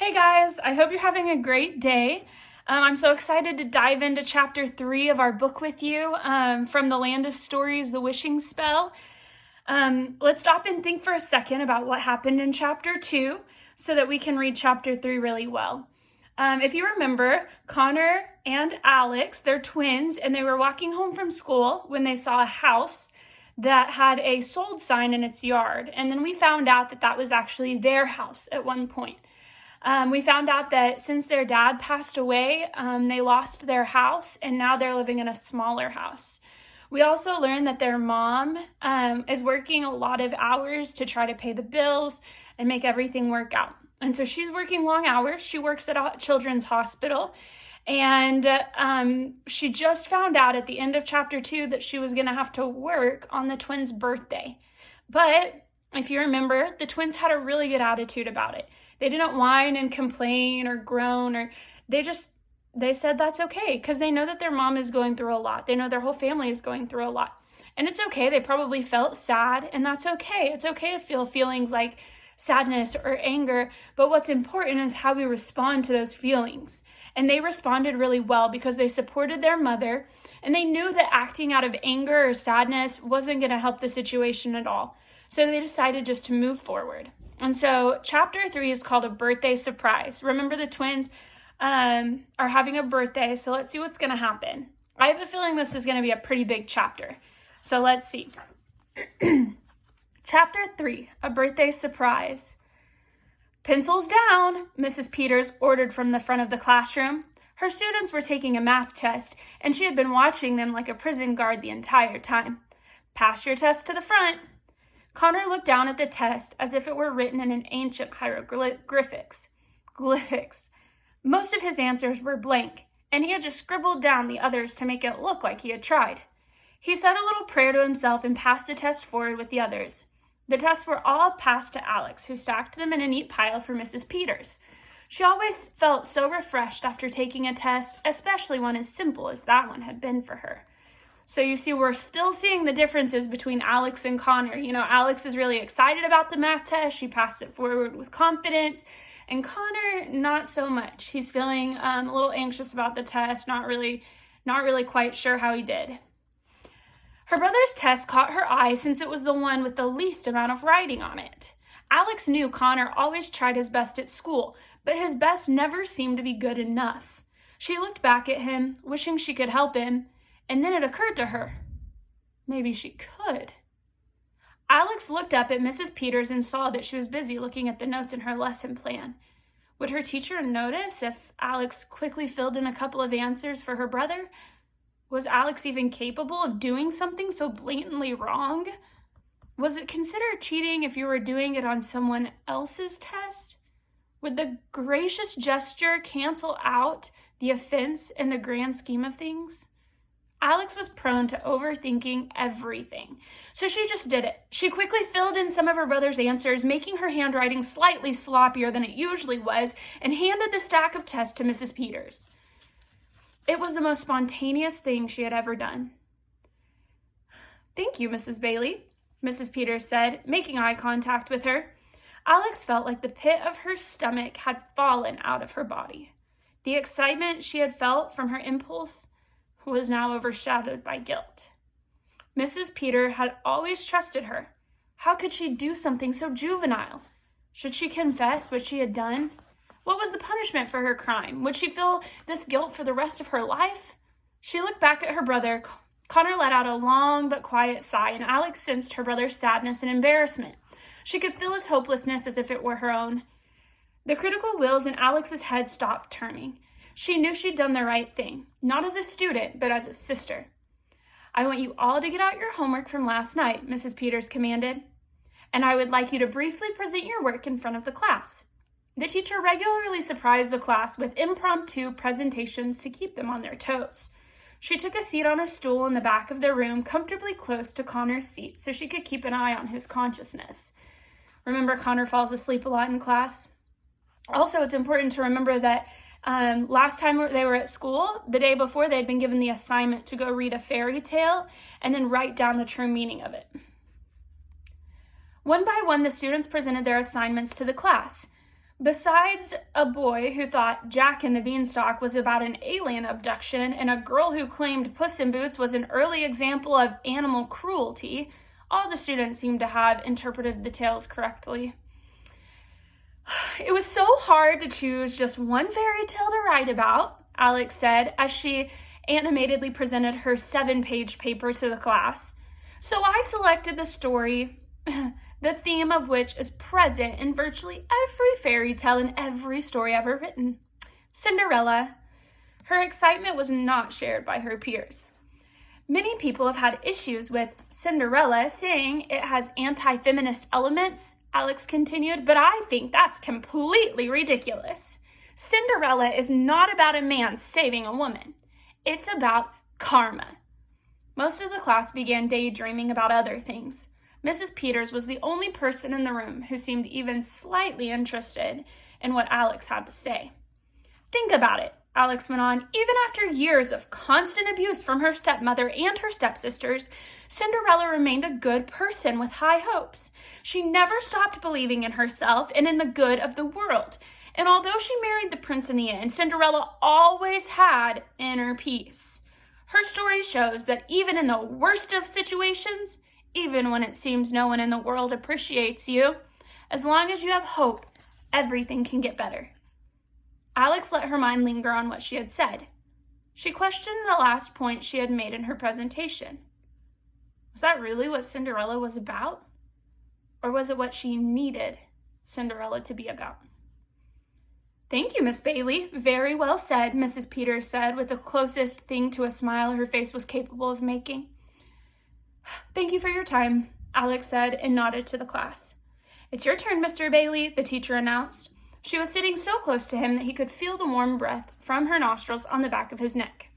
Hey guys, I hope you're having a great day. I'm so excited to dive into chapter 3 of our book with you, from the Land of Stories, The Wishing Spell. Let's stop and think for a second about what happened in chapter 2 so that we can read chapter 3 really well. If you remember, Connor and Alex, they're twins, and they were walking home from school when they saw a house that had a sold sign in its yard. And then we found out that that was actually their house at one point. We found out that since their dad passed away, they lost their house and now they're living in a smaller house. We also learned that their mom is working a lot of hours to try to pay the bills and make everything work out. And so she's working long hours. She works at a children's hospital. And she just found out at the end of chapter 2 that she was going to have to work on the twins' birthday. But if you remember, the twins had a really good attitude about it. They didn't whine and complain or groan, or they said that's okay because they know that their mom is going through a lot. They know their whole family is going through a lot. And it's okay. They probably felt sad, and that's okay. It's okay to feel feelings like sadness or anger, but what's important is how we respond to those feelings. And they responded really well because they supported their mother, and they knew that acting out of anger or sadness wasn't going to help the situation at all. So they decided just to move forward. And so chapter 3 is called A Birthday Surprise. Remember, the twins are having a birthday, so let's see what's going to happen. I have a feeling this is going to be a pretty big chapter. So let's see. Chapter 3, A Birthday Surprise. Pencils down, Mrs. Peters ordered from the front of the classroom. Her students were taking a math test, and she had been watching them like a prison guard the entire time. Pass your test to the front. Connor looked down at the test as if it were written in an ancient hieroglyphics. Most of his answers were blank, and he had just scribbled down the others to make it look like he had tried. He said a little prayer to himself and passed the test forward with the others. The tests were all passed to Alex, who stacked them in a neat pile for Mrs. Peters. She always felt so refreshed after taking a test, especially one as simple as that one had been for her. So you see, we're still seeing the differences between Alex and Connor. You know, Alex is really excited about the math test. She passed it forward with confidence. And Connor, not so much. He's feeling a little anxious about the test, not really quite sure how he did. Her brother's test caught her eye since it was the one with the least amount of writing on it. Alex knew Connor always tried his best at school, but his best never seemed to be good enough. She looked back at him, wishing she could help him, and then it occurred to her, maybe she could. Alex looked up at Mrs. Peters and saw that she was busy looking at the notes in her lesson plan. Would her teacher notice if Alex quickly filled in a couple of answers for her brother? Was Alex even capable of doing something so blatantly wrong? Was it considered cheating if you were doing it on someone else's test? Would the gracious gesture cancel out the offense in the grand scheme of things? Alex was prone to overthinking everything, so she just did it. She quickly filled in some of her brother's answers, making her handwriting slightly sloppier than it usually was, and handed the stack of tests to Mrs. Peters. It was the most spontaneous thing she had ever done. "Thank you, Mrs. Bailey," Mrs. Peters said, making eye contact with her. Alex felt like the pit of her stomach had fallen out of her body. The excitement she had felt from her impulse was now overshadowed by guilt. Mrs. Peters had always trusted her. How could she do something so juvenile? Should she confess what she had done? What was the punishment for her crime? Would she feel this guilt for the rest of her life? She looked back at her brother. Connor let out a long but quiet sigh, and Alex sensed her brother's sadness and embarrassment. She could feel his hopelessness as if it were her own. The critical wheels in Alex's head stopped turning. She knew she'd done the right thing, not as a student, but as a sister. "I want you all to get out your homework from last night," Mrs. Peters commanded. "And I would like you to briefly present your work in front of the class." The teacher regularly surprised the class with impromptu presentations to keep them on their toes. She took a seat on a stool in the back of the room, comfortably close to Connor's seat, so she could keep an eye on his consciousness. Remember, Connor falls asleep a lot in class. Also, it's important to remember that last time they were at school, the day before, they'd been given the assignment to go read a fairy tale and then write down the true meaning of it. One by one, the students presented their assignments to the class. Besides a boy who thought Jack and the Beanstalk was about an alien abduction and a girl who claimed Puss in Boots was an early example of animal cruelty, all the students seemed to have interpreted the tales correctly. It was so hard to choose just one fairy tale to write about, Alex said as she animatedly presented her 7-page paper to the class. So I selected the story, the theme of which is present in virtually every fairy tale and every story ever written. Cinderella. Her excitement was not shared by her peers. Many people have had issues with Cinderella, saying it has anti-feminist elements, Alex continued, but I think that's completely ridiculous. Cinderella is not about a man saving a woman. It's about karma. Most of the class began daydreaming about other things. Mrs. Peters was the only person in the room who seemed even slightly interested in what Alex had to say. Think about it, Alex went on. Even after years of constant abuse from her stepmother and her stepsisters, Cinderella remained a good person with high hopes. She never stopped believing in herself and in the good of the world. And although she married the prince in the end, Cinderella always had inner peace. Her story shows that even in the worst of situations, even when it seems no one in the world appreciates you, as long as you have hope, everything can get better. Alex let her mind linger on what she had said. She questioned the last point she had made in her presentation. Was that really what Cinderella was about? Or was it what she needed Cinderella to be about? Thank you, Miss Bailey. Very well said, Mrs. Peters said, with the closest thing to a smile her face was capable of making. Thank you for your time, Alex said and nodded to the class. It's your turn, Mr. Bailey, the teacher announced. She was sitting so close to him that he could feel the warm breath from her nostrils on the back of his neck.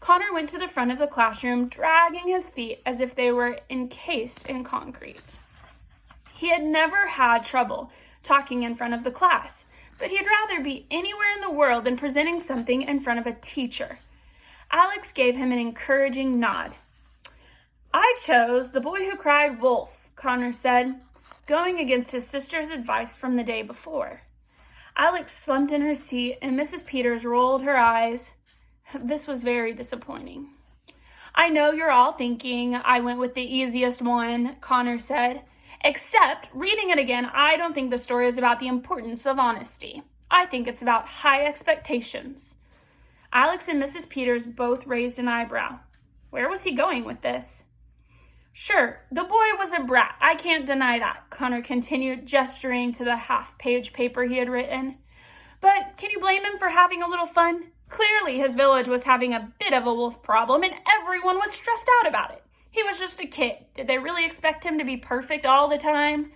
Connor went to the front of the classroom, dragging his feet as if they were encased in concrete. He had never had trouble talking in front of the class, but he'd rather be anywhere in the world than presenting something in front of a teacher. Alex gave him an encouraging nod. I chose The Boy Who Cried Wolf, Connor said, going against his sister's advice from the day before. Alex slumped in her seat and Mrs. Peters rolled her eyes. This was very disappointing. I know you're all thinking I went with the easiest one, Connor said. Except, reading it again, I don't think the story is about the importance of honesty. I think it's about high expectations. Alex and Mrs. Peters both raised an eyebrow. Where was he going with this? Sure, the boy was a brat. I can't deny that, Connor continued, gesturing to the half-page paper he had written. But can you blame him for having a little fun? Clearly, his village was having a bit of a wolf problem, and everyone was stressed out about it. He was just a kid. Did they really expect him to be perfect all the time?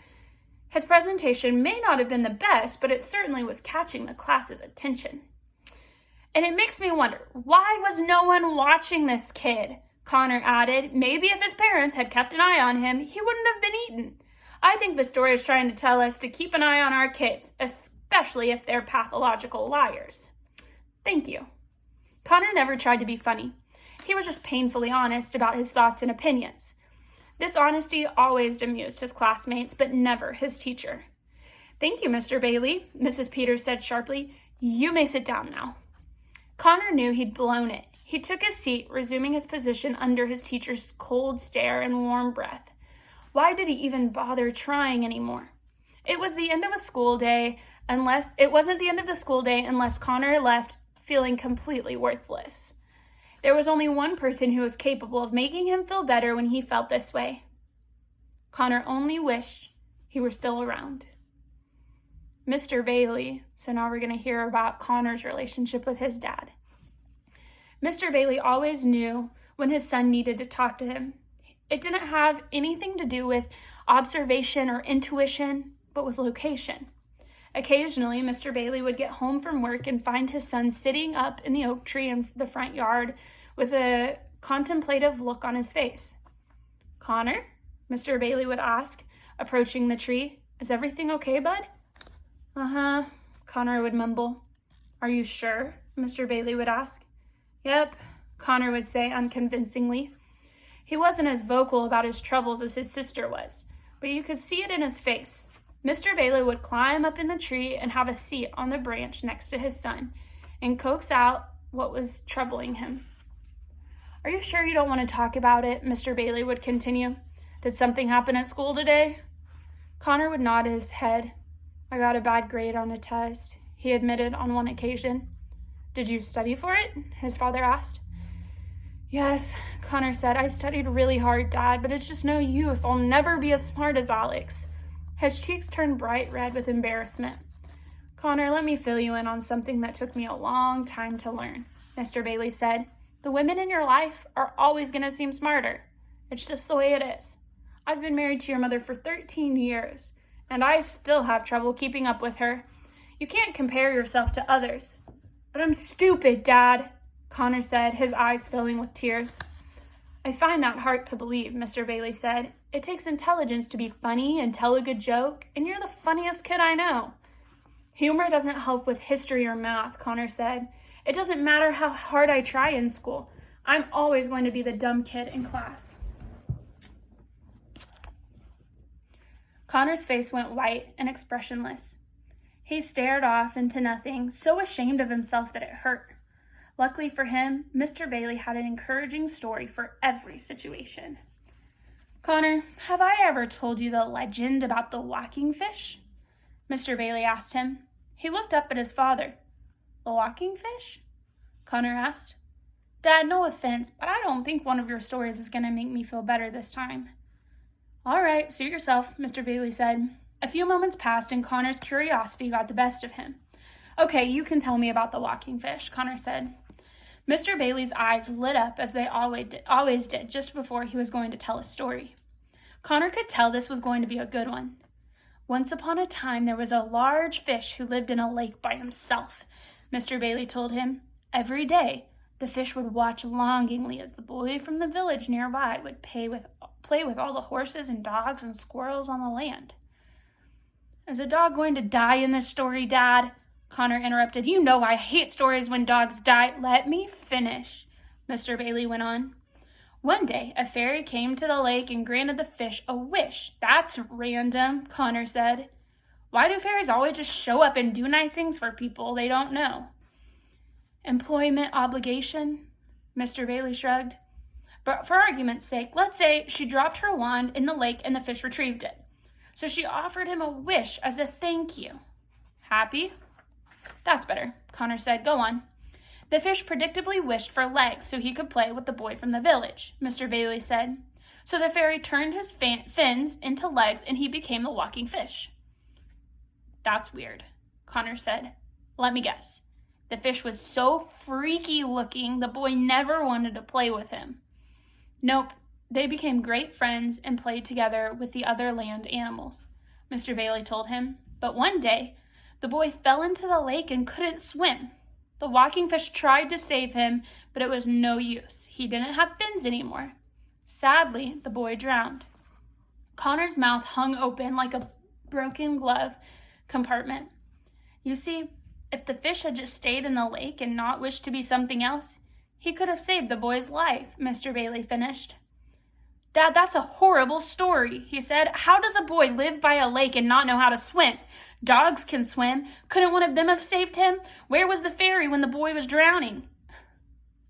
His presentation may not have been the best, but it certainly was catching the class's attention. And it makes me wonder, why was no one watching this kid? Connor added. Maybe if his parents had kept an eye on him, he wouldn't have been eaten. I think the story is trying to tell us to keep an eye on our kids, especially if they're pathological liars. Thank you. Connor never tried to be funny. He was just painfully honest about his thoughts and opinions. This honesty always amused his classmates, but never his teacher. Thank you, Mr. Bailey, Mrs. Peters said sharply. You may sit down now. Connor knew he'd blown it. He took his seat, resuming his position under his teacher's cold stare and warm breath. Why did he even bother trying anymore? It wasn't the end of the school day unless Connor left feeling completely worthless. There was only one person who was capable of making him feel better when he felt this way. Connor only wished he were still around. Mr. Bailey, so now we're going to hear about Connor's relationship with his dad. Mr. Bailey always knew when his son needed to talk to him. It didn't have anything to do with observation or intuition, but with location. Occasionally, Mr. Bailey would get home from work and find his son sitting up in the oak tree in the front yard with a contemplative look on his face. Connor? Mr. Bailey would ask, approaching the tree. Is everything okay, bud? Uh-huh, Connor would mumble. Are you sure? Mr. Bailey would ask. Yep, Connor would say unconvincingly. He wasn't as vocal about his troubles as his sister was, but you could see it in his face. Mr. Bailey would climb up in the tree and have a seat on the branch next to his son and coax out what was troubling him. "Are you sure you don't want to talk about it?" Mr. Bailey would continue. "Did something happen at school today?" Connor would nod his head. "I got a bad grade on a test," he admitted on one occasion. "Did you study for it?" his father asked. "Yes," Connor said. "I studied really hard, Dad, but it's just no use. I'll never be as smart as Alex." His cheeks turned bright red with embarrassment. "Connor, let me fill you in on something that took me a long time to learn," Mr. Bailey said. "The women in your life are always going to seem smarter. It's just the way it is. I've been married to your mother for 13 years, and I still have trouble keeping up with her. You can't compare yourself to others." "But I'm stupid, Dad," Connor said, his eyes filling with tears. "I find that hard to believe," Mr. Bailey said. "It takes intelligence to be funny and tell a good joke, and you're the funniest kid I know." "Humor doesn't help with history or math," Connor said. "It doesn't matter how hard I try in school. I'm always going to be the dumb kid in class." Connor's face went white and expressionless. He stared off into nothing, so ashamed of himself that it hurt. Luckily for him, Mr. Bailey had an encouraging story for every situation. "Connor, have I ever told you the legend about the walking fish?" Mr. Bailey asked him. He looked up at his father. "The walking fish?" Connor asked. "Dad, no offense, but I don't think one of your stories is going to make me feel better this time." "All right, suit yourself," Mr. Bailey said. A few moments passed and Connor's curiosity got the best of him. "Okay, you can tell me about the walking fish," Connor said. Mr. Bailey's eyes lit up as they always did just before he was going to tell a story. Connor could tell this was going to be a good one. "Once upon a time, there was a large fish who lived in a lake by himself," Mr. Bailey told him. "Every day, the fish would watch longingly as the boy from the village nearby would play with all the horses and dogs and squirrels on the land." "Is a dog going to die in this story, Dad?" Connor interrupted. "You know I hate stories when dogs die." "Let me finish," Mr. Bailey went on. "One day, a fairy came to the lake and granted the fish a wish." "That's random," Connor said. "Why do fairies always just show up and do nice things for people they don't know?" "Employment obligation," Mr. Bailey shrugged. "But for argument's sake, let's say she dropped her wand in the lake and the fish retrieved it. So she offered him a wish as a thank you. Happy?" "That's better," Connor said. "Go on." "The fish predictably wished for legs so he could play with the boy from the village," Mr. Bailey said. "So the fairy turned his fins into legs and he became the walking fish." "That's weird," Connor said. "Let me guess. The fish was so freaky looking the boy never wanted to play with him." "Nope. They became great friends and played together with the other land animals," Mr. Bailey told him. "But one day, the boy fell into the lake and couldn't swim. The walking fish tried to save him, but it was no use. He didn't have fins anymore. Sadly, the boy drowned." Connor's mouth hung open like a broken glove compartment. "You see, if the fish had just stayed in the lake and not wished to be something else, he could have saved the boy's life," Mr. Bailey finished. "Dad, that's a horrible story," he said. "How does a boy live by a lake and not know how to swim? Dogs can swim. Couldn't one of them have saved him? Where was the fairy when the boy was drowning?"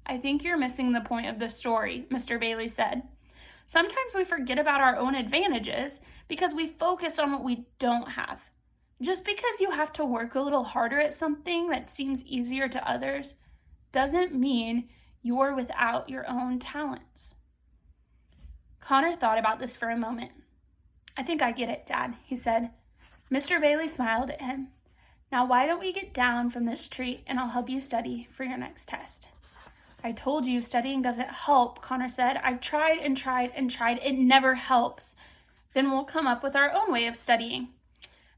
"I think you're missing the point of the story," Mr. Bailey said. "Sometimes we forget about our own advantages because we focus on what we don't have. Just because you have to work a little harder at something that seems easier to others doesn't mean you're without your own talents." Connor thought about this for a moment. "I think I get it, Dad," he said. Mr. Bailey smiled at him. "Now why don't we get down from this tree and I'll help you study for your next test." "I told you studying doesn't help," Connor said. "I've tried and tried and tried. It never helps." "Then we'll come up with our own way of studying,"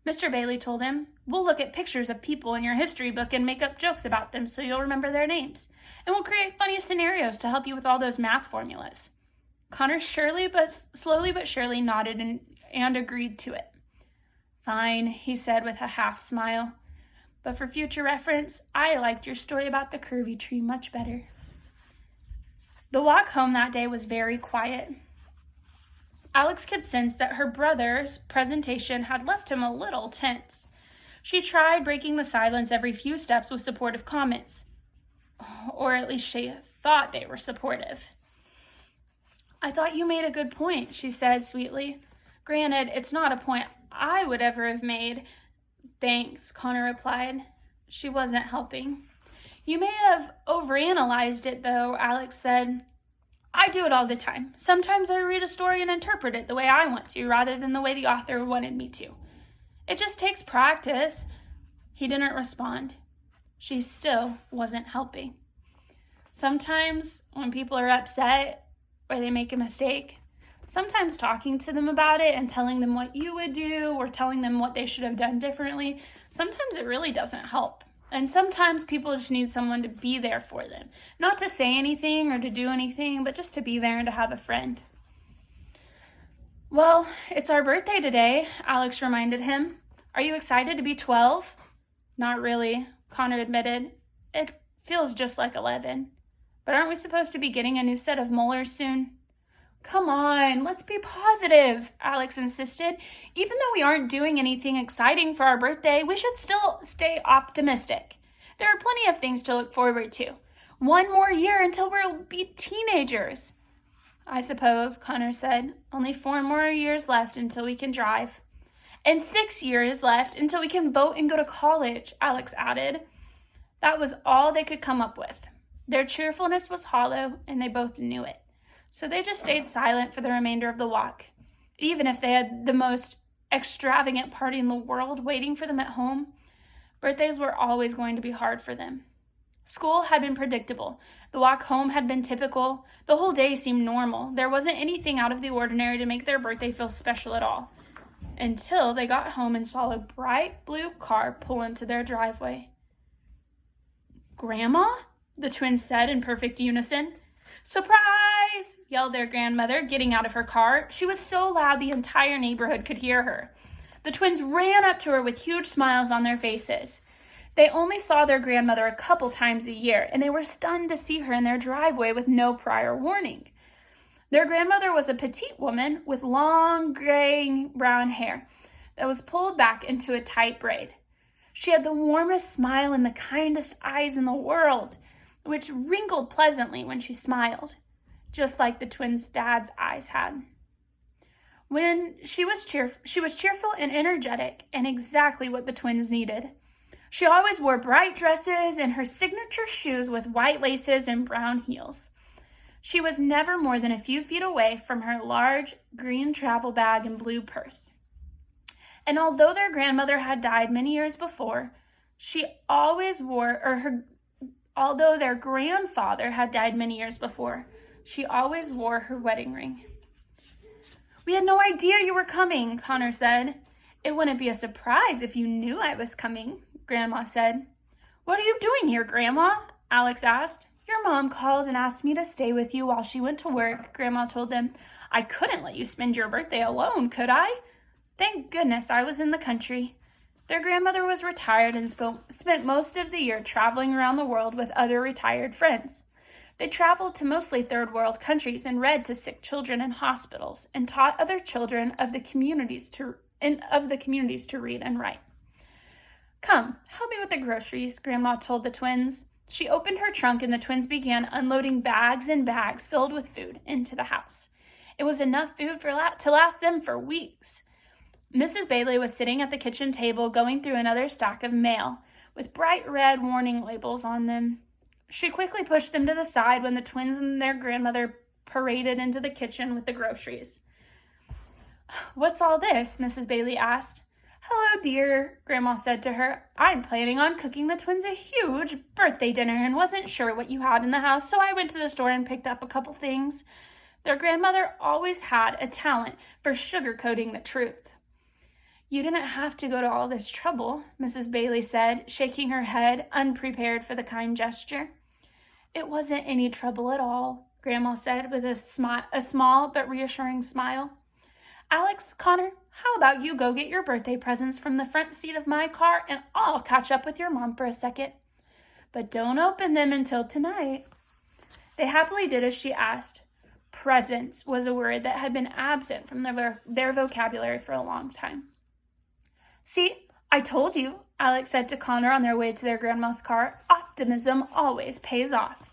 Mr. Bailey told him. "We'll look at pictures of people in your history book and make up jokes about them so you'll remember their names. And we'll create funny scenarios to help you with all those math formulas." Connor slowly but surely nodded and agreed to it. "Fine," he said with a half smile. "But for future reference, I liked your story about the curvy tree much better." The walk home that day was very quiet. Alex could sense that her brother's presentation had left him a little tense. She tried breaking the silence every few steps with supportive comments. Or at least she thought they were supportive. "I thought you made a good point," she said sweetly. "Granted, it's not a point I would ever have made." "Thanks," Connor replied. She wasn't helping. "You may have overanalyzed it, though," Alex said. "I do it all the time. Sometimes I read a story and interpret it the way I want to, rather than the way the author wanted me to. It just takes practice." He didn't respond. She still wasn't helping. Sometimes when people are upset or they make a mistake, sometimes talking to them about it and telling them what you would do or telling them what they should have done differently, sometimes it really doesn't help. And sometimes people just need someone to be there for them. Not to say anything or to do anything, but just to be there and to have a friend. "Well, it's our birthday today," Alex reminded him. "Are you excited to be 12? "Not really," Connor admitted. "It feels just like 11. But aren't we supposed to be getting a new set of molars soon?" "Come on, let's be positive," Alex insisted. "Even though we aren't doing anything exciting for our birthday, we should still stay optimistic. There are plenty of things to look forward to. One more year until we'll be teenagers." "I suppose," Connor said. "Only 4 more years left until we can drive." "And 6 years left until we can vote and go to college," Alex added. That was all they could come up with. Their cheerfulness was hollow, and they both knew it. So they just stayed silent for the remainder of the walk. Even if they had the most extravagant party in the world waiting for them at home, birthdays were always going to be hard for them. School had been predictable. The walk home had been typical. The whole day seemed normal. There wasn't anything out of the ordinary to make their birthday feel special at all. Until they got home and saw a bright blue car pull into their driveway. "Grandma?" the twins said in perfect unison. "Surprise!" yelled their grandmother, getting out of her car. She was so loud the entire neighborhood could hear her. The twins ran up to her with huge smiles on their faces. They only saw their grandmother a couple times a year, and they were stunned to see her in their driveway with no prior warning. Their grandmother was a petite woman with long, gray-brown hair that was pulled back into a tight braid. She had the warmest smile and the kindest eyes in the world, which wrinkled pleasantly when she smiled, just like the twins' dad's eyes had. She was cheerful and energetic, and exactly what the twins needed. She always wore bright dresses and her signature shoes with white laces and brown heels. She was never more than a few feet away from her large green travel bag and blue purse. And although their grandmother had died many years before, although their grandfather had died many years before, she always wore her wedding ring. "We had no idea you were coming," Connor said. "It wouldn't be a surprise if you knew I was coming," Grandma said. "What are you doing here, Grandma?" Alex asked. "Your mom called and asked me to stay with you while she went to work," Grandma told them. "I couldn't let you spend your birthday alone, could I? Thank goodness I was in the country." Their grandmother was retired and spent most of the year traveling around the world with other retired friends. They traveled to mostly third world countries and read to sick children in hospitals and taught other children of the communities to read and write. "Come, help me with the groceries," Grandma told the twins. She opened her trunk and the twins began unloading bags and bags filled with food into the house. It was enough food to last them for weeks. Mrs. Bailey was sitting at the kitchen table going through another stack of mail with bright red warning labels on them. She quickly pushed them to the side when the twins and their grandmother paraded into the kitchen with the groceries. "What's all this?" Mrs. Bailey asked. "Hello, dear," Grandma said to her. "I'm planning on cooking the twins a huge birthday dinner and wasn't sure what you had in the house, so I went to the store and picked up a couple things." Their grandmother always had a talent for sugarcoating the truth. "You didn't have to go to all this trouble," Mrs. Bailey said, shaking her head, unprepared for the kind gesture. "It wasn't any trouble at all," Grandma said with a small but reassuring smile. "Alex, Connor, how about you go get your birthday presents from the front seat of my car and I'll catch up with your mom for a second. But don't open them until tonight." They happily did as she asked. Presents was a word that had been absent from their vocabulary for a long time. "See, I told you," Alex said to Connor on their way to their grandma's car. "Optimism always pays off."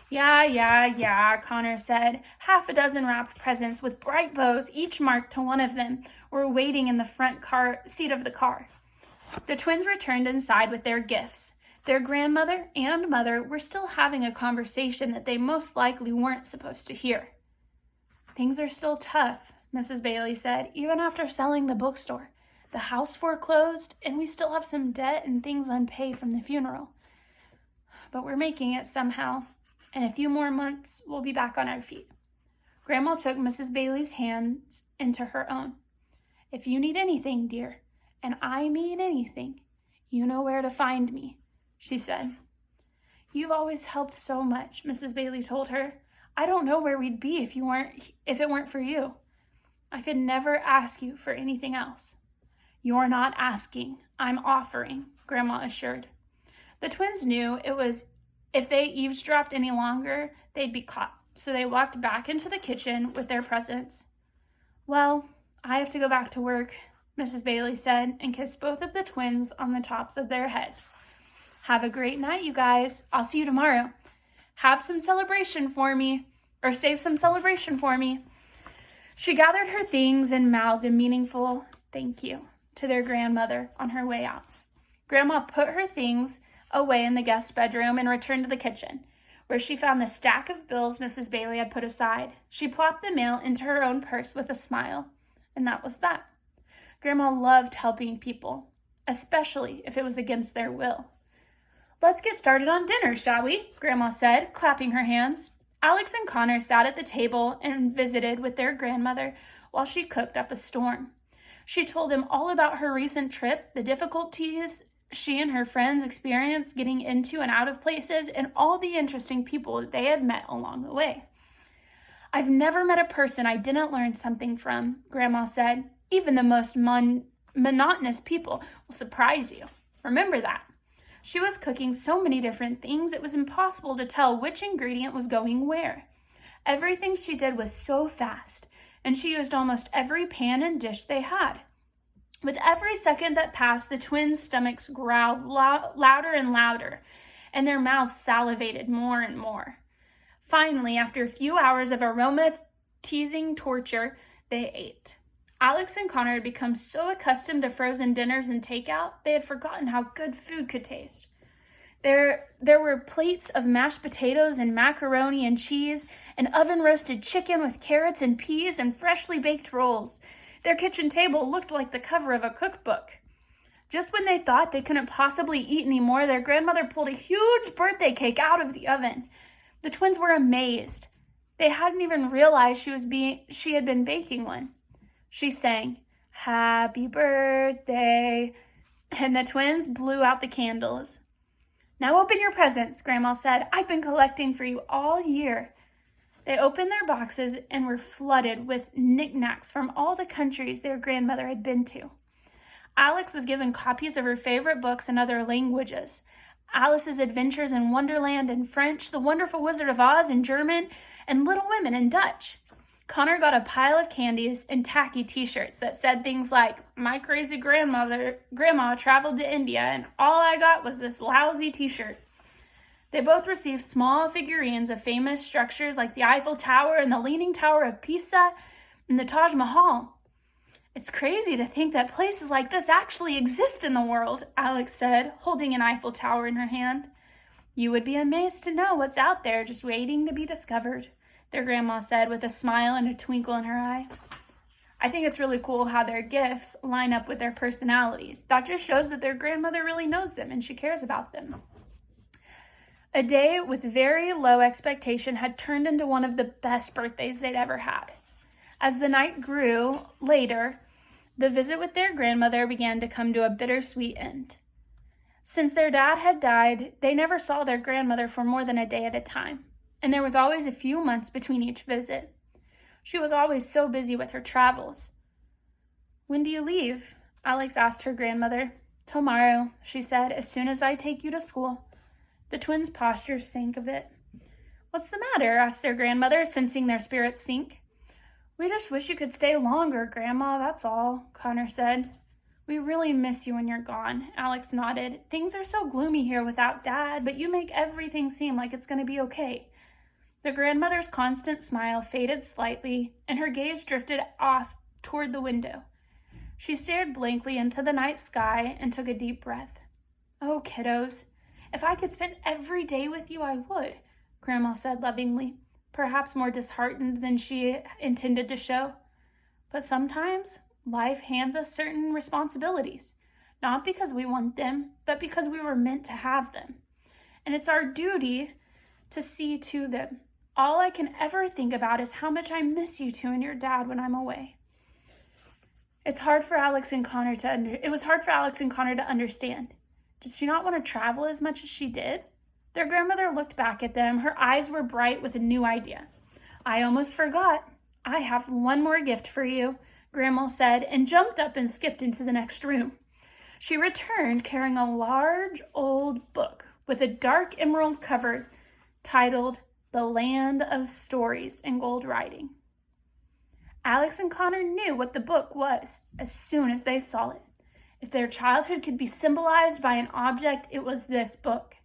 Yeah, Connor said. Half a dozen wrapped presents with bright bows, each marked to one of them, were waiting in the front seat of the car. The twins returned inside with their gifts. Their grandmother and mother were still having a conversation that they most likely weren't supposed to hear. "Things are still tough," Mrs. Bailey said, "even after selling the bookstore. The house foreclosed, and we still have some debt and things unpaid from the funeral. But we're making it somehow. In a few more months, we'll be back on our feet." Grandma took Mrs. Bailey's hands into her own. "If you need anything, dear, and I mean anything, you know where to find me," she said. "You've always helped so much," Mrs. Bailey told her. "I don't know where we'd be if it weren't for you. I could never ask you for anything else." "You're not asking, I'm offering," Grandma assured. The twins knew if they eavesdropped any longer, they'd be caught, so they walked back into the kitchen with their presents. "Well, I have to go back to work," Mrs. Bailey said, and kissed both of the twins on the tops of their heads. "Have a great night, you guys. I'll see you tomorrow. Save some celebration for me. She gathered her things and mouthed a meaningful thank you to their grandmother on her way out. Grandma put her things away in the guest bedroom and returned to the kitchen, where she found the stack of bills Mrs. Bailey had put aside. She plopped the mail into her own purse with a smile, and that was that. Grandma loved helping people, especially if it was against their will. "Let's get started on dinner, shall we?" Grandma said, clapping her hands. Alex and Connor sat at the table and visited with their grandmother while she cooked up a storm. She told them all about her recent trip, the difficulties she and her friends experienced getting into and out of places, and all the interesting people that they had met along the way. "I've never met a person I didn't learn something from," Grandma said. "Even the most monotonous people will surprise you. Remember that." She was cooking so many different things, it was impossible to tell which ingredient was going where. Everything she did was so fast, and she used almost every pan and dish they had. With every second that passed, the twins' stomachs growled louder and louder, and their mouths salivated more and more. Finally, after a few hours of aroma-teasing torture, they ate. Alex and Connor had become so accustomed to frozen dinners and takeout, they had forgotten how good food could taste. There were plates of mashed potatoes and macaroni and cheese, and oven-roasted chicken with carrots and peas, and freshly baked rolls. Their kitchen table looked like the cover of a cookbook. Just when they thought they couldn't possibly eat any more, their grandmother pulled a huge birthday cake out of the oven. The twins were amazed. They hadn't even realized she had been baking one. She sang, "Happy birthday," and the twins blew out the candles. "Now open your presents," Grandma said. "I've been collecting for you all year." They opened their boxes and were flooded with knickknacks from all the countries their grandmother had been to. Alex was given copies of her favorite books in other languages. Alice's Adventures in Wonderland in French, The Wonderful Wizard of Oz in German, and Little Women in Dutch. Connor got a pile of candies and tacky t-shirts that said things like, "My crazy grandma traveled to India, and all I got was this lousy t-shirt." They both received small figurines of famous structures like the Eiffel Tower and the Leaning Tower of Pisa and the Taj Mahal. "It's crazy to think that places like this actually exist in the world," Alex said, holding an Eiffel Tower in her hand. "You would be amazed to know what's out there just waiting to be discovered," their grandma said with a smile and a twinkle in her eye. I think it's really cool how their gifts line up with their personalities. That just shows that their grandmother really knows them and she cares about them. A day with very low expectation had turned into one of the best birthdays they'd ever had. As the night grew later, the visit with their grandmother began to come to a bittersweet end. Since their dad had died, they never saw their grandmother for more than a day at a time, and there was always a few months between each visit. She was always so busy with her travels. "When do you leave?" Alex asked her grandmother. "Tomorrow," she said, "as soon as I take you to school." The twins' postures sank a bit. "What's the matter?" asked their grandmother, sensing their spirits sink. "We just wish you could stay longer, Grandma, that's all," Connor said. "We really miss you when you're gone," Alex nodded. "Things are so gloomy here without Dad, but you make everything seem like it's going to be okay." The grandmother's constant smile faded slightly, and her gaze drifted off toward the window. She stared blankly into the night sky and took a deep breath. "Oh, kiddos, if I could spend every day with you, I would," Grandma said lovingly, perhaps more disheartened than she intended to show. "But sometimes life hands us certain responsibilities, not because we want them, but because we were meant to have them. And it's our duty to see to them. All I can ever think about is how much I miss you two and your dad when I'm away." It was hard for Alex and Connor to understand. Did she not want to travel as much as she did? Their grandmother looked back at them. Her eyes were bright with a new idea. "I almost forgot. I have one more gift for you," Grandma said, and jumped up and skipped into the next room. She returned carrying a large old book with a dark emerald cover titled "The Land of Stories" in gold writing. Alex and Connor knew what the book was as soon as they saw it. If their childhood could be symbolized by an object, it was this book.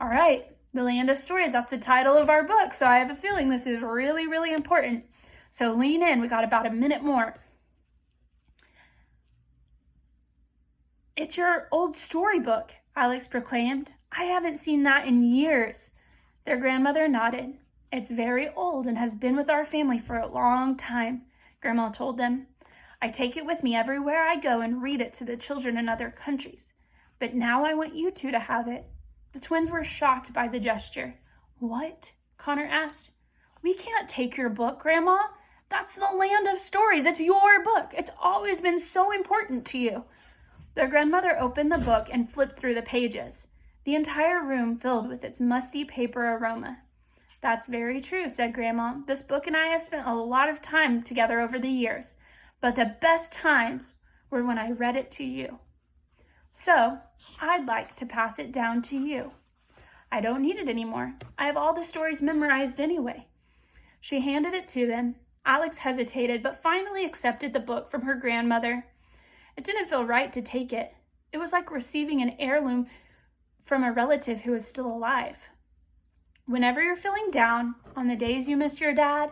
All right, The Land of Stories, that's the title of our book, so I have a feeling this is really, really important. So lean in, we got about a minute more. "It's your old storybook," Alex proclaimed. "I haven't seen that in years." Their grandmother nodded. "It's very old and has been with our family for a long time," Grandma told them. "I take it with me everywhere I go and read it to the children in other countries. But now I want you two to have it." The twins were shocked by the gesture. "What?" Connor asked. "We can't take your book, Grandma. That's the Land of Stories. It's your book. It's always been so important to you." Their grandmother opened the book and flipped through the pages, the entire room filled with its musty paper aroma. "That's very true," said Grandma. "This book and I have spent a lot of time together over the years, but the best times were when I read it to you. So, I'd like to pass it down to you. I don't need it anymore. I have all the stories memorized anyway." She handed it to them. Alex hesitated, but finally accepted the book from her grandmother. It didn't feel right to take it. It was like receiving an heirloom from a relative who is still alive. Whenever you're feeling down, on the days you miss your dad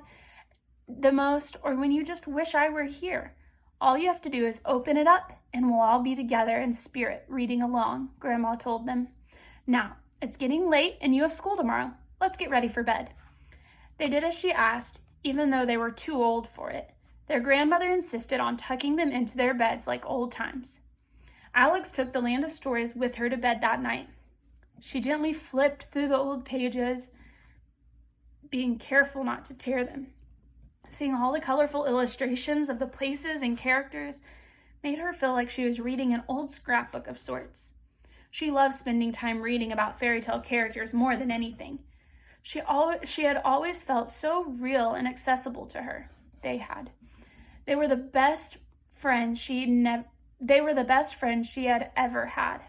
the most, or when you just wish I were here, all you have to do is open it up and we'll all be together in spirit reading along, Grandma told them. "Now, it's getting late and you have school tomorrow. Let's get ready for bed." They did as she asked, even though they were too old for it. Their grandmother insisted on tucking them into their beds like old times. Alex took The Land of Stories with her to bed that night. She gently flipped through the old pages, being careful not to tear them. Seeing all the colorful illustrations of the places and characters made her feel like she was reading an old scrapbook of sorts. She loved spending time reading about fairy tale characters more than anything. She had always felt so real and accessible to her. They were the best friends she had ever had.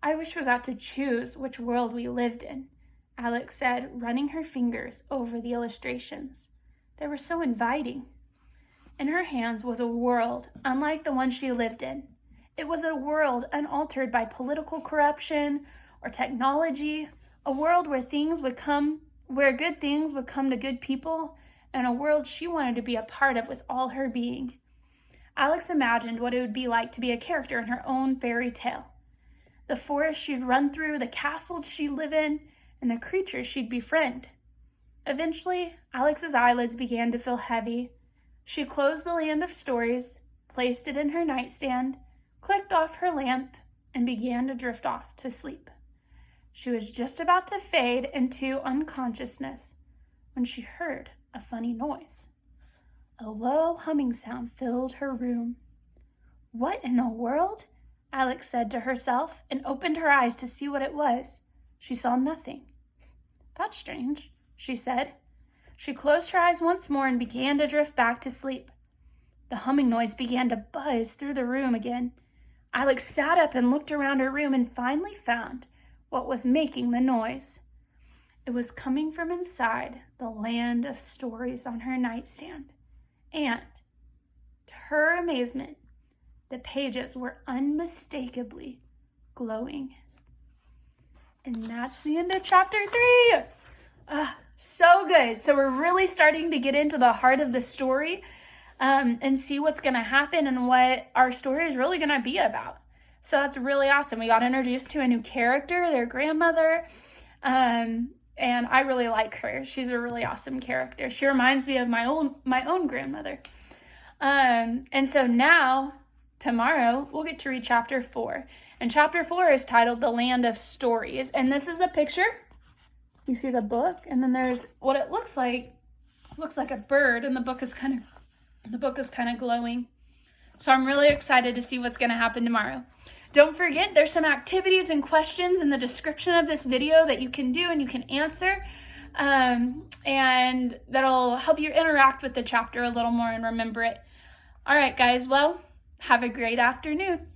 "I wish we got to choose which world we lived in," Alex said, running her fingers over the illustrations. They were so inviting. In her hands was a world unlike the one she lived in. It was a world unaltered by political corruption or technology, a world where good things would come to good people, and a world she wanted to be a part of with all her being. Alex imagined what it would be like to be a character in her own fairy tale. The forest she'd run through, the castle she'd live in, and the creatures she'd befriend. Eventually, Alex's eyelids began to feel heavy. She closed The Land of Stories, placed it in her nightstand, clicked off her lamp, and began to drift off to sleep. She was just about to fade into unconsciousness when she heard a funny noise. A low humming sound filled her room. "What in the world?" Alex said to herself, and opened her eyes to see what it was. She saw nothing. "That's strange," she said. She closed her eyes once more and began to drift back to sleep. The humming noise began to buzz through the room again. Alex sat up and looked around her room and finally found what was making the noise. It was coming from inside the land of stories on her nightstand. And, to her amazement, the pages were unmistakably glowing. And that's the end of chapter 3. So good. So we're really starting to get into the heart of the story and see what's going to happen and what our story is really going to be about. So that's really awesome. We got introduced to a new character, their grandmother, and I really like her. She's a really awesome character. She reminds me of my own grandmother. And so now, tomorrow, we'll get to read chapter 4. And chapter 4 is titled The Land of Stories. And this is the picture. You see the book, and then there's what it looks like. It looks like a bird, and the book is kind of glowing. So I'm really excited to see what's going to happen tomorrow. Don't forget, there's some activities and questions in the description of this video that you can do and you can answer. And that'll help you interact with the chapter a little more and remember it. All right, guys, well, have a great afternoon.